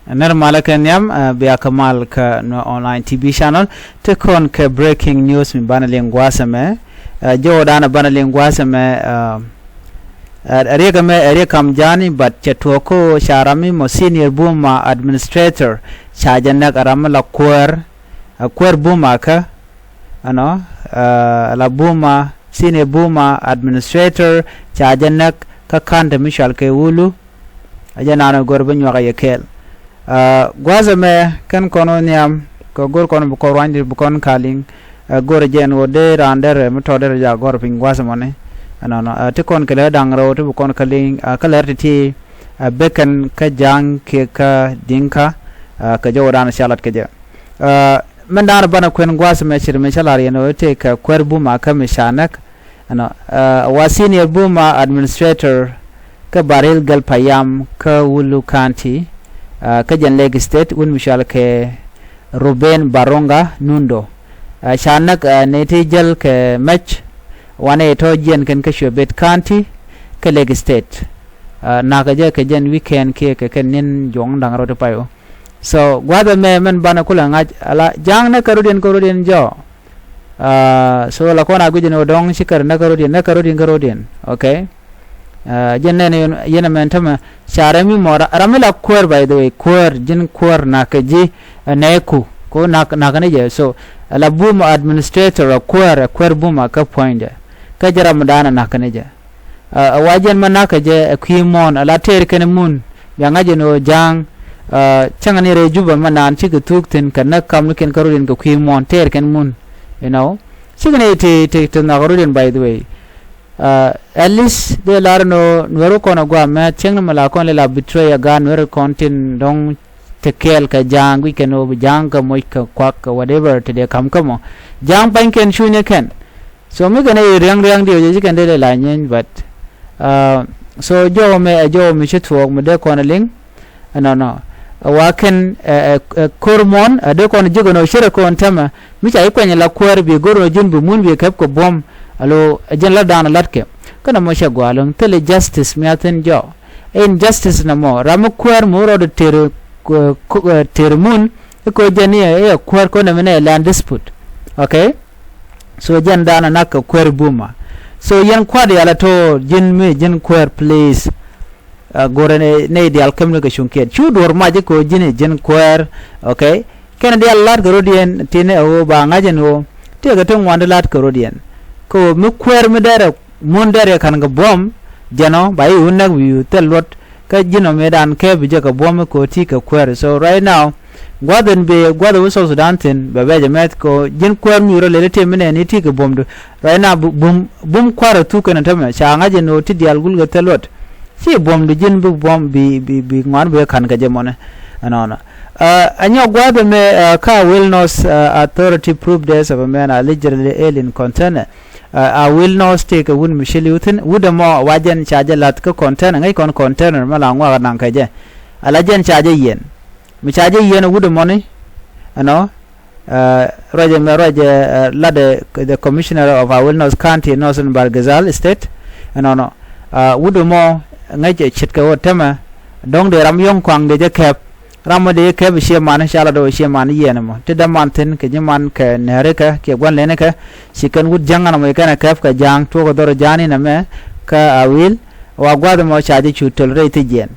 Normal kenyam biya kamal ka no online TV channel te kon ke breaking news mi bana lingwasa me jo dana bana lingwasa me area kam jani but chetoko sharami mo senior boma administrator chajanak aramala kuäär boma ka ano la boma senior boma administrator chajanak ka kanda mishal ke wulu ajana no gorbe nyaka yekel gwaza me kan kono nyam ko gor kono bu ko randi bu kon kaling gor jen wo de rander metoder ja gor ping gwaza mone ana te kon kala dangro te bu kon kaling kala ti beken ka jang ke ka dinka ka jodan shalat ke ja men dar bana kwen gwaza me shir me shalari no te ka kuäär boma ka mishanak ana wa senior boma administrator ka baril gal payam ka wulu kanti kajan leg state un mishal ke Ruben Baronga Nundo shanak neti jel ke match wane to jen ken ke shobet county ke leg state na ka je ke jen weekend ke nin jong dang ro payo so gwada me men bana kula ngaj ala jang na karudin jo so la kona gujin odong shikar na karudin okay jenne yena mentama sharami mora ramila kuäär by the way kuäär na kaji neku ko na ne je so la boma administrator kuäär boma ka point ka jara madana na kane je wajen man ka je kwimon ala ter ken mun yanga je no jang changani re juba manan chi tuk tin kana kam ken karudin ko kwimon ter ken mun you know sigane te na karudin by the way at least de larno Nuer kono gwa me cheng mala kon la betray aga Nuer contin dong tekel ka jang we can over jang ka moy ka kwak whatever to de kam kamo jang pan ken shune ken so me gane riang dio je ken de la nyen but so jo me chitwok me de kono ling no wa ken kormon de kono jigo no shira kon tama mi cha ikwen la kuäär bi goro jin bu mun bi kep ko bom alo jen la dana latke kana mo shagwalong tele justice miaten jo injustice na mo ramu kuäär mo ro de termun ko jeni e kuäär ko na mena land dispute okay so jen dana nak kuäär boma so yen kwadi ala to jen kuäär please gore ne dial communication ke chudor maje ko jen kuäär okay kana dial lat gorodien tine o ba ngajen o te ga ton wanda lat gorodien ko mu kuäär me dere mon dere kan ga bom jano bai unnak wi telot ka jino medan ke bi ga bom ko ti ka kuäär so right now gwado so Sudan tin be jamet ko jin kuäär mi ro le te mene ni ti ka bom do right now bum kuäär tu kan ta me cha ngaje no ti dial gul ga telot si bom de jin bu bom bi ngwan be kan ga jemone anona anyo gwado me ka wellness authority proved this of a man allegedly alien container I will not take a win Michelle Utin would more wajen charge lat ka container ngai kon container malangwa nang ka je alajen charge yen mi charge yen would money ano roger the commissioner of our wellness county northern Bargazal state ano would more ngai je chit ka wotama dong de ram yong kwang de je kep ramade ke bi sheman shala do sheman yena mo te da manten ke jeman ke nere ka ke gwan lene ka sikan wud jangana mo kana kaf ka jang to ko dor jani na me ka awil wa gwada mo chaji chutol rete jen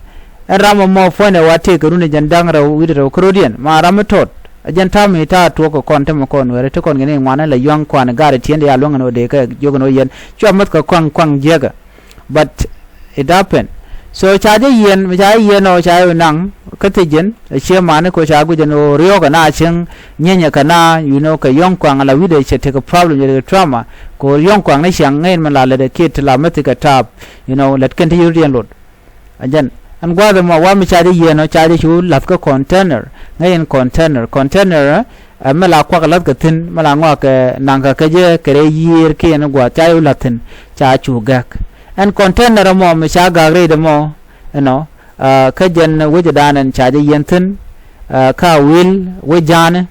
ramo mo fone wate ko rune jandang ra widro krodien ma ramatot ajanta mi ta to ko konte mo kon were te kon ngene ngwana la yang kwan gare tiende ya longa no de ka jogo no yen chomat ka kwang jega but it happened so chaje yen mi chaje yen no chaje nang katijen che mane ko chagu jeno rio kana ching nyenya kana you know ka yong kwang la wide che te ka problem ye trauma ko yong kwang ne chang ngai man la le kit la matika tap you know let kan you rien lot ajan an gwada ma wa mi chaje yen no chaje chu laf ka container ngai container mala kwa lat ka tin mala ngwa ka nang ka je kere yir ke ne gwa chayu latin cha chu gak and container mo mi cha gagre de mo you know ka jen wujudanan chaje yentin ka wil wujane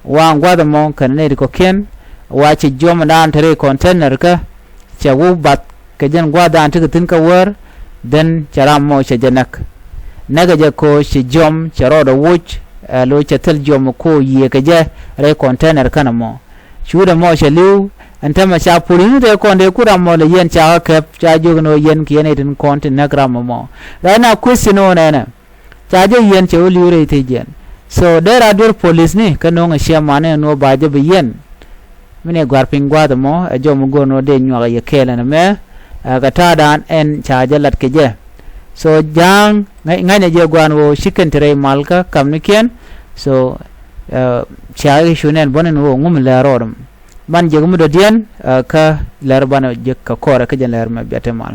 wa ngwada mo kan ne ko ken wa ci jom dan tare container ka cha wu bat ka jen gwada an tin ka wor den charam mo cha janak naga je ko shi jom charo da wuch lo chatel jom ko ye ka je re container kana mo shuda mo shaliu anta ma sha pulinu de konde kura mo le yen cha ka cha jogno yen ki ene tin container gram mo rana kusino na cha je yen che liure te jen so there are police ni kanong shia mane no ba je yen mine gwar pingwa da mo jom go no de nyo ye kele na me ga ta dan en cha je lat ke je so jang ngai ne je gwan wo shiken tere malka kam ni ken so cha shunen bonen wo ngum la rodum man je gumu do dien ka lar bana je ka kora ka jen lar ma bete mal